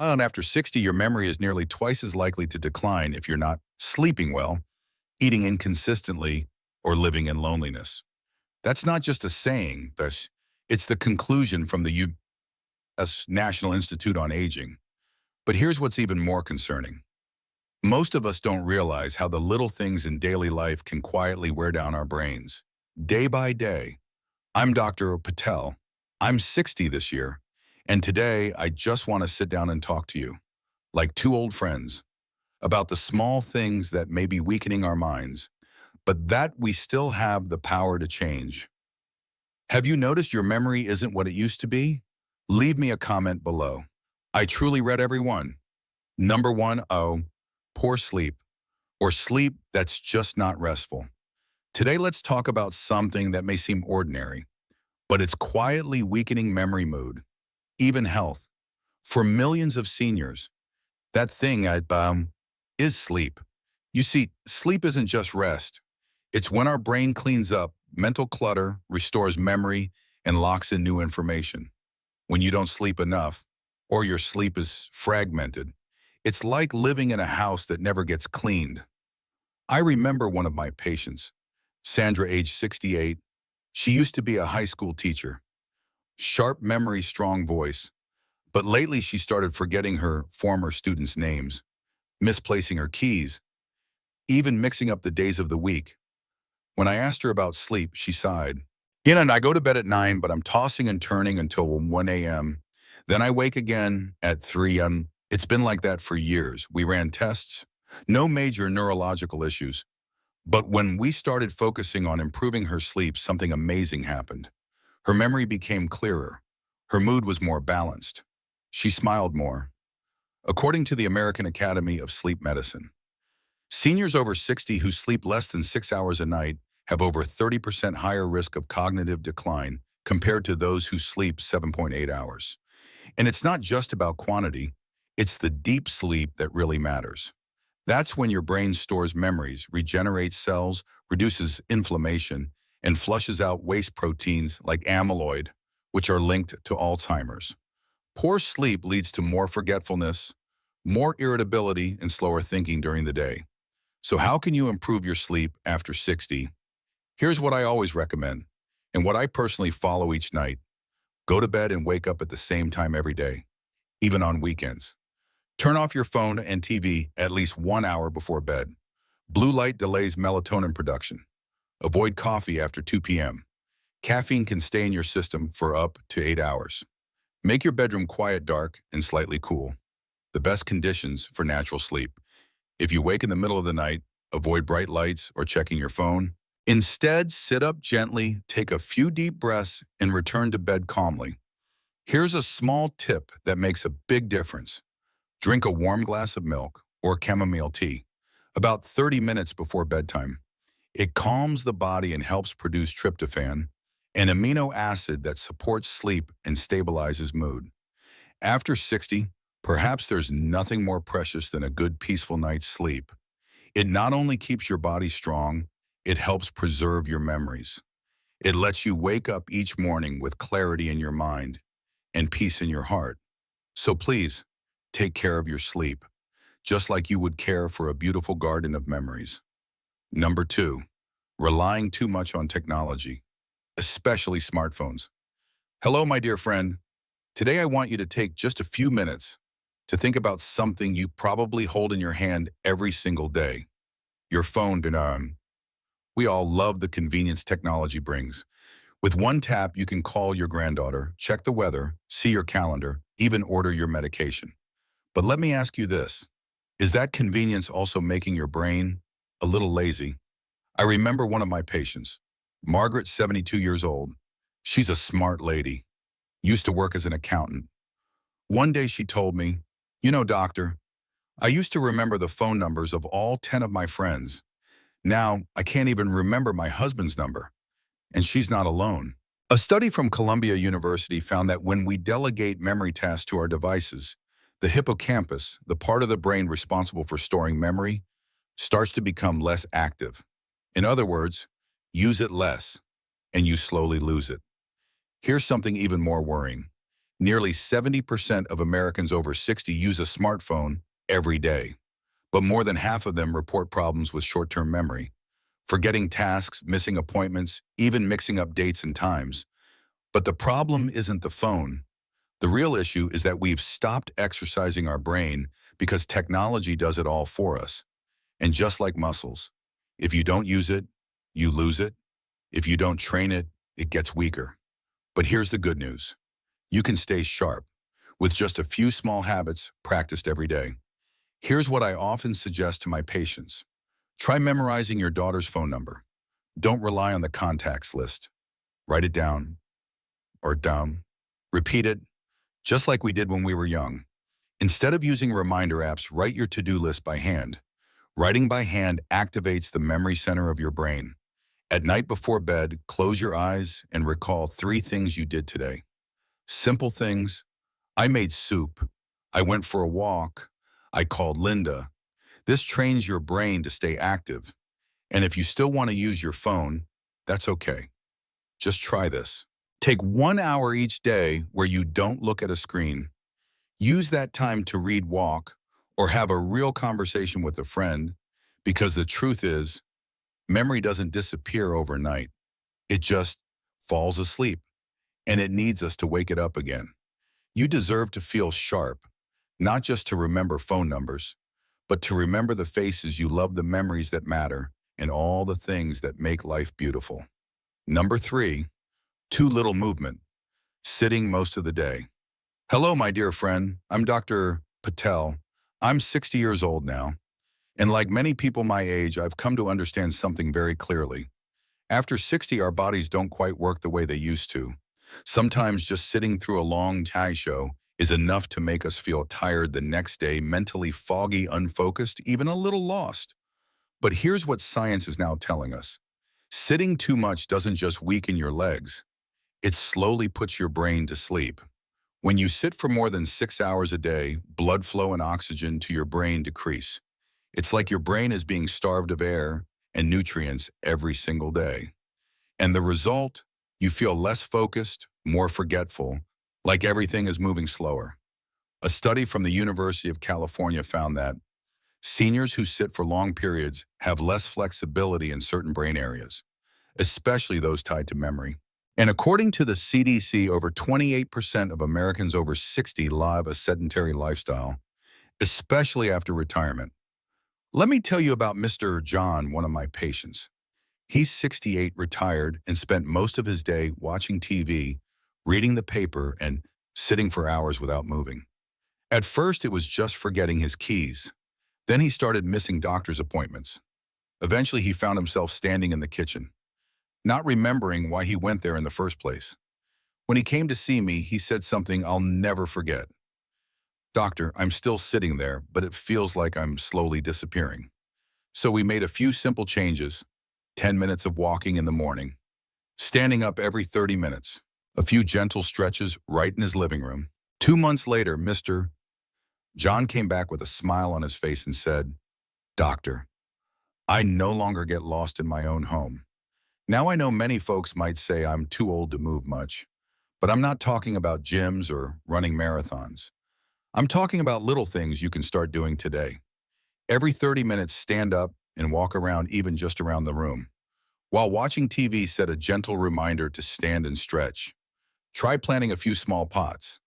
And after 60, your memory is nearly twice as likely to decline if you're not sleeping well, eating inconsistently, or living in loneliness. That's not just a saying, it's the conclusion from the U.S. National Institute on Aging. But here's what's even more concerning. Most of us don't realize how the little things in daily life can quietly wear down our brains. Day by day, I'm Dr. Patel. I'm 60 this year, and today I just want to sit down and talk to you, like two old friends, about the small things that may be weakening our minds, but that we still have the power to change. Have you noticed your memory isn't what it used to be? Leave me a comment below. I truly read every one. Number one, oh, poor sleep, or sleep that's just not restful. Today, let's talk about something that may seem ordinary, but it's quietly weakening memory, mood, even health. For millions of seniors, that thing is sleep. You see, sleep isn't just rest. It's when our brain cleans up mental clutter, restores memory, and locks in new information. When you don't sleep enough, or your sleep is fragmented, it's like living in a house that never gets cleaned. I remember one of my patients, Sandra, age 68. She used to be a high school teacher. Sharp memory, strong voice. But lately she started forgetting her former students' names, misplacing her keys, even mixing up the days of the week. When I asked her about sleep, she sighed. And I go to bed at 9, but I'm tossing and turning until 1 a.m. Then I wake again at 3 a.m. It's been like that for years. We ran tests, no major neurological issues. But when we started focusing on improving her sleep, something amazing happened. Her memory became clearer. Her mood was more balanced. She smiled more. According to the American Academy of Sleep Medicine, seniors over 60 who sleep less than 6 hours a night have over 30% higher risk of cognitive decline compared to those who sleep 7.8 hours. And it's not just about quantity, it's the deep sleep that really matters. That's when your brain stores memories, regenerates cells, reduces inflammation, and flushes out waste proteins like amyloid, which are linked to Alzheimer's. Poor sleep leads to more forgetfulness, more irritability, and slower thinking during the day. So how can you improve your sleep after 60? Here's what I always recommend, and what I personally follow each night. Go to bed and wake up at the same time every day, even on weekends. Turn off your phone and TV at least 1 hour before bed. Blue light delays melatonin production. Avoid coffee after 2 p.m. Caffeine can stay in your system for up to 8 hours. Make your bedroom quiet, dark, and slightly cool. The best conditions for natural sleep. If you wake in the middle of the night, avoid bright lights or checking your phone. Instead, sit up gently, take a few deep breaths, and return to bed calmly. Here's a small tip that makes a big difference. Drink a warm glass of milk or chamomile tea about 30 minutes before bedtime. It calms the body and helps produce tryptophan, an amino acid that supports sleep and stabilizes mood. After 60, perhaps there's nothing more precious than a good, peaceful night's sleep. It not only keeps your body strong, it helps preserve your memories. It lets you wake up each morning with clarity in your mind and peace in your heart. So please, take care of your sleep, just like you would care for a beautiful garden of memories. Number 2, relying too much on technology, especially smartphones. Hello, my dear friend. Today I want you to take just a few minutes to think about something you probably hold in your hand every single day. Your phone. We all love the convenience technology brings. With one tap, you can call your granddaughter, check the weather, see your calendar, even order your medication. But let me ask you this. Is that convenience also making your brain a little lazy? I remember one of my patients, Margaret, 72 years old. She's a smart lady, used to work as an accountant. One day she told me, doctor, I used to remember the phone numbers of all 10 of my friends. Now I can't even remember my husband's number. And she's not alone. A study from Columbia University found that when we delegate memory tasks to our devices, the hippocampus, the part of the brain responsible for storing memory, starts to become less active. In other words, use it less, and you slowly lose it. Here's something even more worrying. Nearly 70% of Americans over 60 use a smartphone every day, but more than half of them report problems with short-term memory, forgetting tasks, missing appointments, even mixing up dates and times. But the problem isn't the phone. The real issue is that we've stopped exercising our brain because technology does it all for us. And just like muscles, if you don't use it, you lose it. If you don't train it, it gets weaker. But here's the good news. You can stay sharp with just a few small habits practiced every day. Here's what I often suggest to my patients. Try memorizing your daughter's phone number. Don't rely on the contacts list. Write it down or down. Repeat it, just like we did when we were young. Instead of using reminder apps, write your to-do list by hand. Writing by hand activates the memory center of your brain. At night before bed, close your eyes and recall 3 things you did today. Simple things. I made soup. I went for a walk. I called Linda. This trains your brain to stay active. And if you still want to use your phone, that's okay. Just try this. Take 1 hour each day where you don't look at a screen. Use that time to read, walk, or have a real conversation with a friend, because the truth is, memory doesn't disappear overnight. It just falls asleep, and it needs us to wake it up again. You deserve to feel sharp, not just to remember phone numbers, but to remember the faces you love, the memories that matter, and all the things that make life beautiful. Number 3, too little movement, sitting most of the day. Hello, my dear friend. I'm Dr. Patel. I'm 60 years old now, and like many people my age, I've come to understand something very clearly. After 60, our bodies don't quite work the way they used to. Sometimes just sitting through a long tie show is enough to make us feel tired the next day, mentally foggy, unfocused, even a little lost. But here's what science is now telling us. Sitting too much doesn't just weaken your legs. It slowly puts your brain to sleep. When you sit for more than 6 hours a day, blood flow and oxygen to your brain decrease. It's like your brain is being starved of air and nutrients every single day. And the result, you feel less focused, more forgetful, like everything is moving slower. A study from the University of California found that seniors who sit for long periods have less flexibility in certain brain areas, especially those tied to memory. And according to the CDC, over 28% of Americans over 60 live a sedentary lifestyle, especially after retirement. Let me tell you about Mr. John, one of my patients. He's 68, retired, and spent most of his day watching TV, reading the paper, and sitting for hours without moving. At first, it was just forgetting his keys. Then he started missing doctor's appointments. Eventually, he found himself standing in the kitchen, not remembering why he went there in the first place. When he came to see me, he said something I'll never forget. "Doctor, I'm still sitting there, but it feels like I'm slowly disappearing." So we made a few simple changes: 10 minutes of walking in the morning, standing up every 30 minutes, a few gentle stretches right in his living room. 2 months later, Mr. John came back with a smile on his face and said, "Doctor, I no longer get lost in my own home. Now I know many folks might say I'm too old to move much, but I'm not talking about gyms or running marathons. I'm talking about little things you can start doing today. Every 30 minutes, stand up and walk around, even just around the room. While watching TV, set a gentle reminder to stand and stretch. Try planting a few small pots.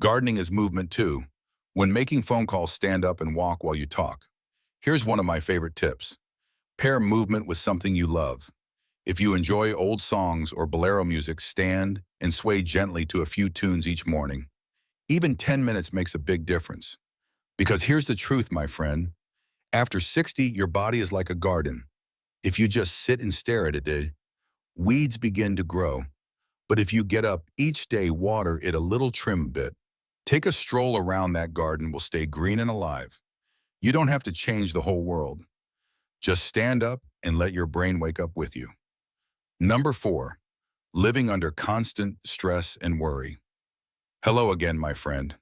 Gardening is movement too. When making phone calls, stand up and walk while you talk. Here's one of my favorite tips. Pair movement with something you love. If you enjoy old songs or bolero music, stand and sway gently to a few tunes each morning. Even 10 minutes makes a big difference. Because here's the truth, my friend. After 60, your body is like a garden. If you just sit and stare at it, weeds begin to grow. But if you get up each day, water it a little, trim a bit, take a stroll around, that garden will stay green and alive. You don't have to change the whole world. Just stand up and let your brain wake up with you. Number 4, living under constant stress and worry. Hello again, my friend.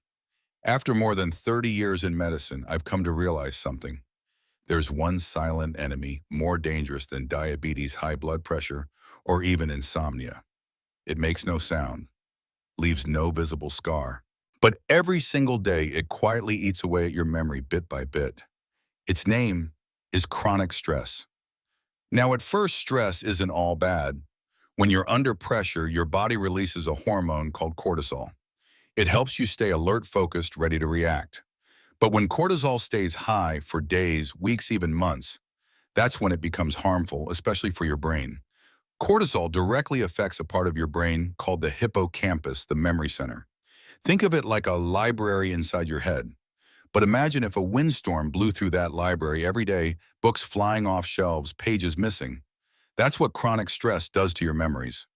After more than 30 years in medicine, I've come to realize something. There's one silent enemy more dangerous than diabetes, high blood pressure, or even insomnia. It makes no sound. leaves no visible scar. But every single day, it quietly eats away at your memory bit by bit. Its name is chronic stress. Now, at first, stress isn't all bad. When you're under pressure, your body releases a hormone called cortisol. It helps you stay alert, focused, ready to react. But when cortisol stays high for days, weeks, even months, that's when it becomes harmful, especially for your brain. Cortisol directly affects a part of your brain called the hippocampus, the memory center. Think of it like a library inside your head. But imagine if a windstorm blew through that library every day, books flying off shelves, pages missing. That's what chronic stress does to your memories.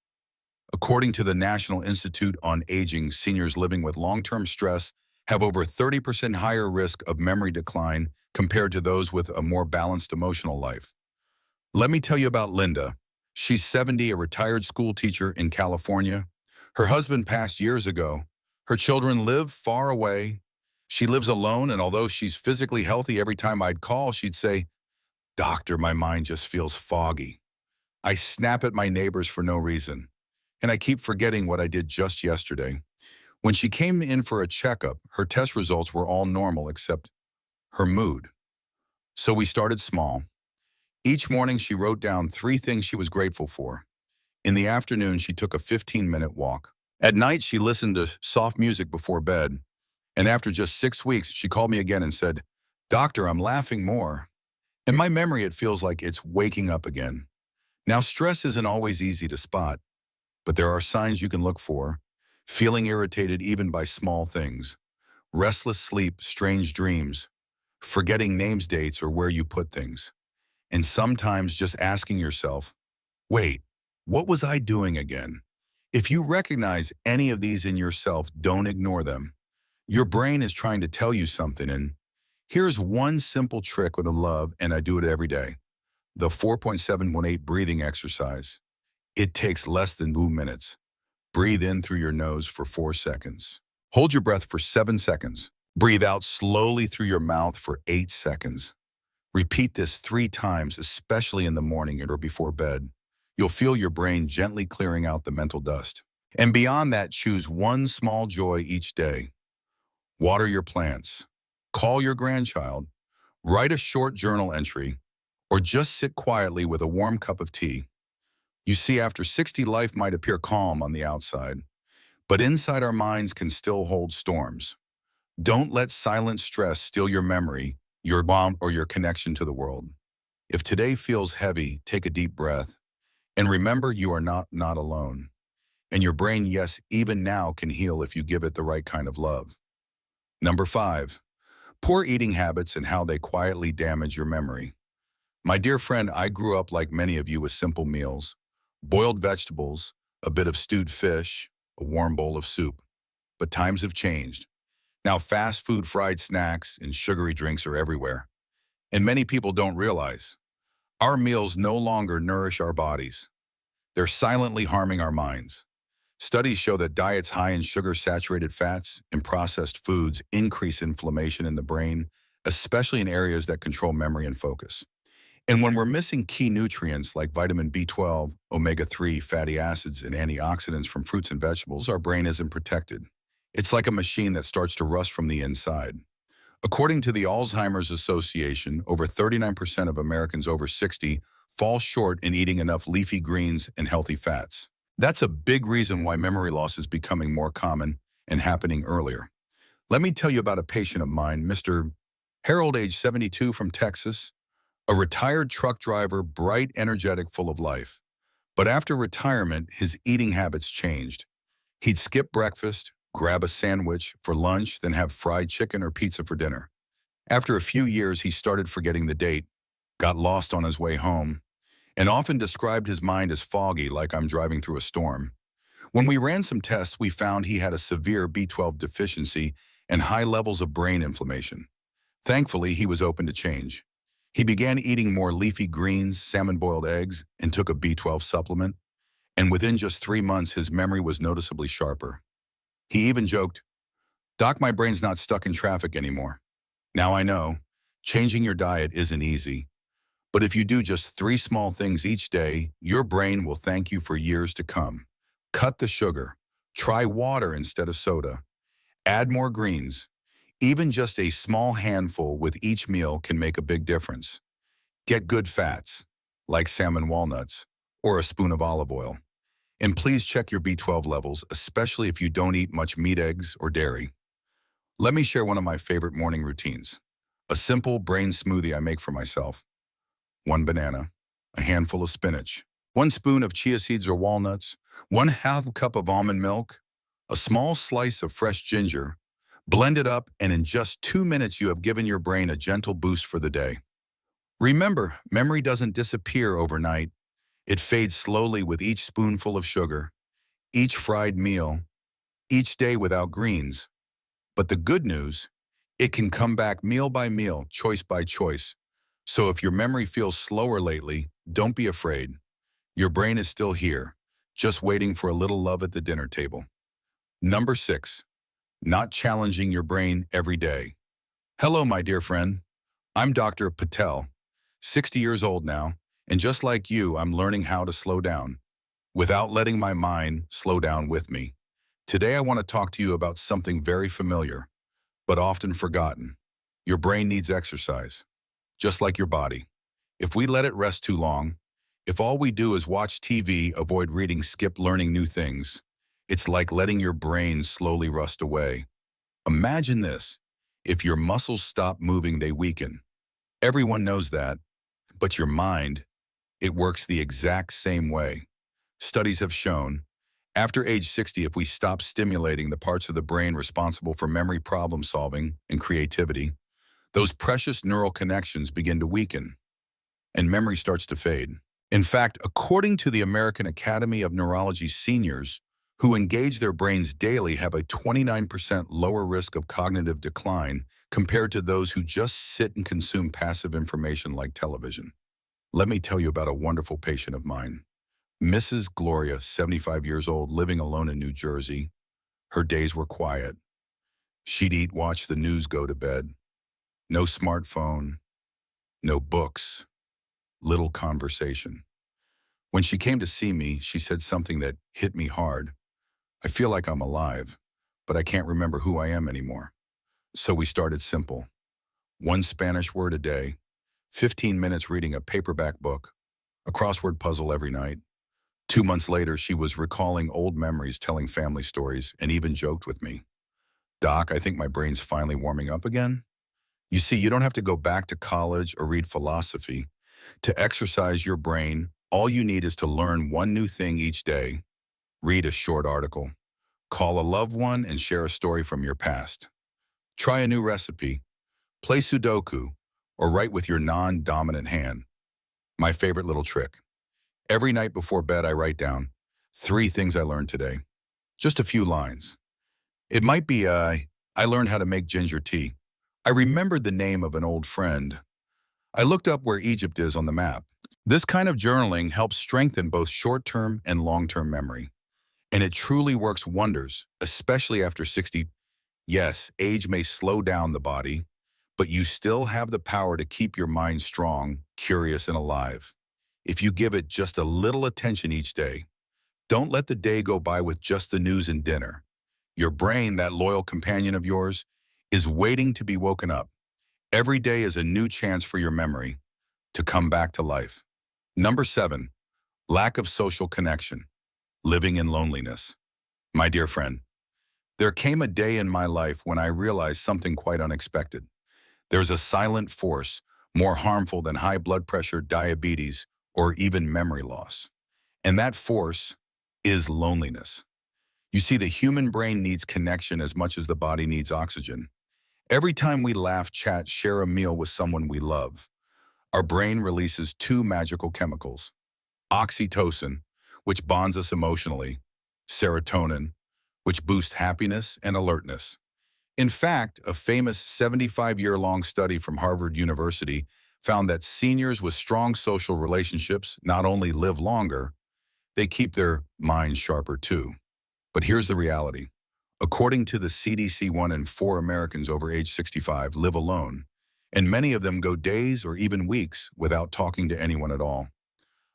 According to the National Institute on Aging, seniors living with long-term stress have over 30% higher risk of memory decline compared to those with a more balanced emotional life. Let me tell you about Linda. She's 70, a retired school teacher in California. Her husband passed years ago. Her children live far away. She lives alone, and although she's physically healthy, every time I'd call, she'd say, "Doctor, my mind just feels foggy. I snap at my neighbors for no reason, and I keep forgetting what I did just yesterday." When she came in for a checkup, her test results were all normal except her mood. So we started small. Each morning, she wrote down 3 things she was grateful for. In the afternoon, she took a 15-minute walk. At night, she listened to soft music before bed. And after just 6 weeks, she called me again and said, "Doctor, I'm laughing more." In my memory, it feels like it's waking up again. Now, stress isn't always easy to spot, but there are signs you can look for. Feeling irritated even by small things. Restless sleep, strange dreams. Forgetting names, dates, or where you put things. And sometimes just asking yourself, wait, what was I doing again? If you recognize any of these in yourself, don't ignore them. Your brain is trying to tell you something, and here's one simple trick with a love, and I do it every day. The 4.718 breathing exercise. It takes less than 2 minutes. Breathe in through your nose for 4 seconds. Hold your breath for 7 seconds. Breathe out slowly through your mouth for 8 seconds. Repeat this 3 times, especially in the morning or before bed. You'll feel your brain gently clearing out the mental dust. And beyond that, choose one small joy each day. Water your plants. Call your grandchild. Write a short journal entry. Or just sit quietly with a warm cup of tea. You see, after 60, life might appear calm on the outside, but inside our minds can still hold storms. Don't let silent stress steal your memory, your bond, or your connection to the world. If today feels heavy, take a deep breath. And remember, you are not alone. And your brain, yes, even now can heal if you give it the right kind of love. Number 5, poor eating habits and how they quietly damage your memory. My dear friend, I grew up like many of you with simple meals. Boiled vegetables, a bit of stewed fish, a warm bowl of soup. But times have changed. Now fast food, fried snacks, and sugary drinks are everywhere. And many people don't realize our meals no longer nourish our bodies. They're silently harming our minds. Studies show that diets high in sugar-saturated fats and processed foods increase inflammation in the brain, especially in areas that control memory and focus. And when we're missing key nutrients like vitamin B12, omega-3 fatty acids, and antioxidants from fruits and vegetables, our brain isn't protected. It's like a machine that starts to rust from the inside. According to the Alzheimer's Association, over 39% of Americans over 60 fall short in eating enough leafy greens and healthy fats. That's a big reason why memory loss is becoming more common and happening earlier. Let me tell you about a patient of mine, Mr. Harold, age 72, from Texas, a retired truck driver, bright, energetic, full of life. But after retirement, his eating habits changed. He'd skip breakfast, grab a sandwich for lunch, then have fried chicken or pizza for dinner. After a few years, he started forgetting the date, got lost on his way home, and often described his mind as foggy, like I'm driving through a storm. When we ran some tests, we found he had a severe B12 deficiency and high levels of brain inflammation. Thankfully, he was open to change. He began eating more leafy greens, salmon-boiled eggs, and took a B12 supplement. And within just 3 months, his memory was noticeably sharper. He even joked, "Doc, my brain's not stuck in traffic anymore." Now I know, changing your diet isn't easy. But if you do just 3 small things each day, your brain will thank you for years to come. Cut the sugar. Try water instead of soda. Add more greens. Even just a small handful with each meal can make a big difference. Get good fats, like salmon walnuts, or a spoon of olive oil. And please check your B12 levels, especially if you don't eat much meat, eggs, or dairy. Let me share one of my favorite morning routines. A simple brain smoothie I make for myself. 1 banana, a handful of spinach, 1 spoon of chia seeds or walnuts, 1/2 cup of almond milk, a small slice of fresh ginger. Blend it up, and in just 2 minutes you have given your brain a gentle boost for the day. Remember, memory doesn't disappear overnight. It fades slowly with each spoonful of sugar, each fried meal, each day without greens. But the good news, it can come back meal by meal, choice by choice. So if your memory feels slower lately, don't be afraid. Your brain is still here, just waiting for a little love at the dinner table. Number 6, not challenging your brain every day. Hello, my dear friend. I'm Dr. Patel, 60 years old now, and just like you, I'm learning how to slow down without letting my mind slow down with me. Today, I want to talk to you about something very familiar, but often forgotten. Your brain needs exercise, just like your body. If we let it rest too long, if all we do is watch TV, avoid reading, skip learning new things, it's like letting your brain slowly rust away. Imagine this. If your muscles stop moving, they weaken. Everyone knows that, but your mind, it works the exact same way. Studies have shown, after age 60, if we stop stimulating the parts of the brain responsible for memory, problem solving, and creativity, those precious neural connections begin to weaken, and memory starts to fade. In fact, according to the American Academy of Neurology, seniors who engage their brains daily have a 29% lower risk of cognitive decline compared to those who just sit and consume passive information like television. Let me tell you about a wonderful patient of mine. Mrs. Gloria, 75 years old, living alone in New Jersey. Her days were quiet. She'd eat, watch the news, go to bed. No smartphone, no books, little conversation. When she came to see me, she said something that hit me hard. I feel like I'm alive, but I can't remember who I am anymore. So we started simple. 1 Spanish word a day, 15 minutes reading a paperback book, a crossword puzzle every night. 2 months later, she was recalling old memories, telling family stories, and even joked with me. Doc, I think my brain's finally warming up again. You see, you don't have to go back to college or read philosophy to exercise your brain. All you need is to learn one new thing each day, read a short article, call a loved one, and share a story from your past. Try a new recipe, play Sudoku, or write with your non-dominant hand. My favorite little trick. Every night before bed, I write down 3 things I learned today. Just a few lines. It might be, I learned how to make ginger tea. I remembered the name of an old friend. I looked up where Egypt is on the map. This kind of journaling helps strengthen both short-term and long-term memory. And it truly works wonders, especially after 60. Yes, age may slow down the body, but you still have the power to keep your mind strong, curious, and alive. If you give it just a little attention each day, don't let the day go by with just the news and dinner. Your brain, that loyal companion of yours, is waiting to be woken up. Every day is a new chance for your memory to come back to life. Number 7, lack of social connection, living in loneliness. My dear friend, there came a day in my life when I realized something quite unexpected. There's a silent force more harmful than high blood pressure, diabetes, or even memory loss. And that force is loneliness. You see, the human brain needs connection as much as the body needs oxygen. Every time we laugh, chat, share a meal with someone we love, our brain releases 2 magical chemicals: oxytocin, which bonds us emotionally, serotonin, which boosts happiness and alertness. In fact, a famous 75-year-long study from Harvard University found that seniors with strong social relationships not only live longer, they keep their minds sharper too. But here's the reality. According to the CDC, 1 in 4 Americans over age 65 live alone, and many of them go days or even weeks without talking to anyone at all.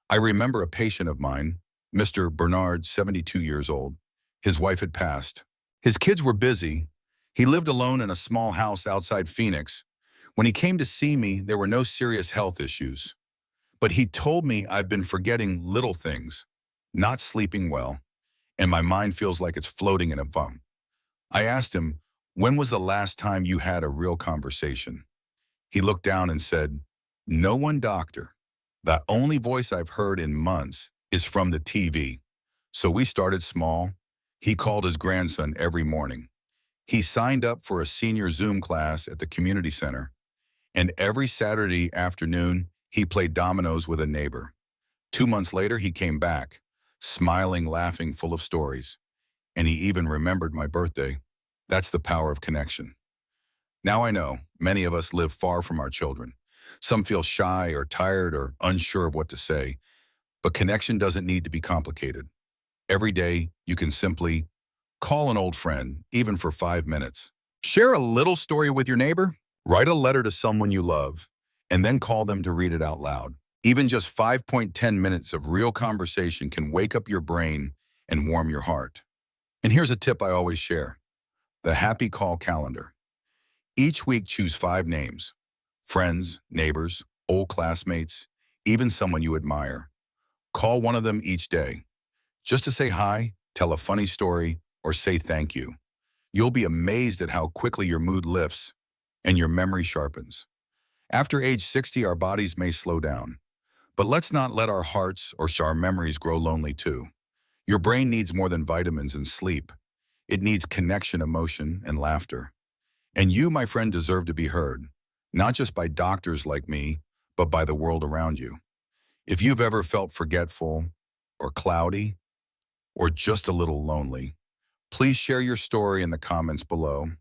I remember a patient of mine, Mr. Bernard, 72 years old. His wife had passed. His kids were busy. He lived alone in a small house outside Phoenix. When he came to see me, there were no serious health issues. But he told me I've been forgetting little things, not sleeping well, and my mind feels like it's floating in a funk. I asked him, when was the last time you had a real conversation? He looked down and said, no one, doctor. The only voice I've heard in months is from the TV. So we started small. He called his grandson every morning. He signed up for a senior Zoom class at the community center. And every Saturday afternoon, he played dominoes with a neighbor. 2 months later, he came back, smiling, laughing, full of stories. And he even remembered my birthday. That's the power of connection. Now I know many of us live far from our children. Some feel shy or tired or unsure of what to say. But connection doesn't need to be complicated. Every day, you can simply call an old friend, even for 5 minutes. Share a little story with your neighbor. Write a letter to someone you love, and then call them to read it out loud. Even just 5.10 minutes of real conversation can wake up your brain and warm your heart. And here's a tip I always share: the happy call calendar. Each week, choose 5 names: friends, neighbors, old classmates, even someone you admire. Call one of them each day, just to say hi, tell a funny story, or say thank you. You'll be amazed at how quickly your mood lifts and your memory sharpens. After age 60, our bodies may slow down, but let's not let our hearts or our memories grow lonely too. Your brain needs more than vitamins and sleep. It needs connection, emotion, and laughter. And you, my friend, deserve to be heard, not just by doctors like me, but by the world around you. If you've ever felt forgetful or cloudy or just a little lonely, please share your story in the comments below.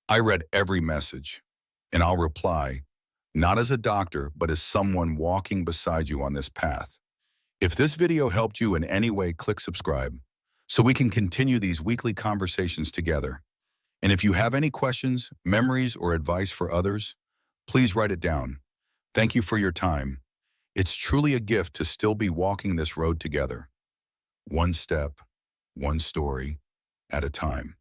I read every message, and I'll reply, not as a doctor, but as someone walking beside you on this path. If this video helped you in any way, click subscribe so we can continue these weekly conversations together. And if you have any questions, memories, or advice for others, please write it down. Thank you for your time. It's truly a gift to still be walking this road together, one step, one story at a time.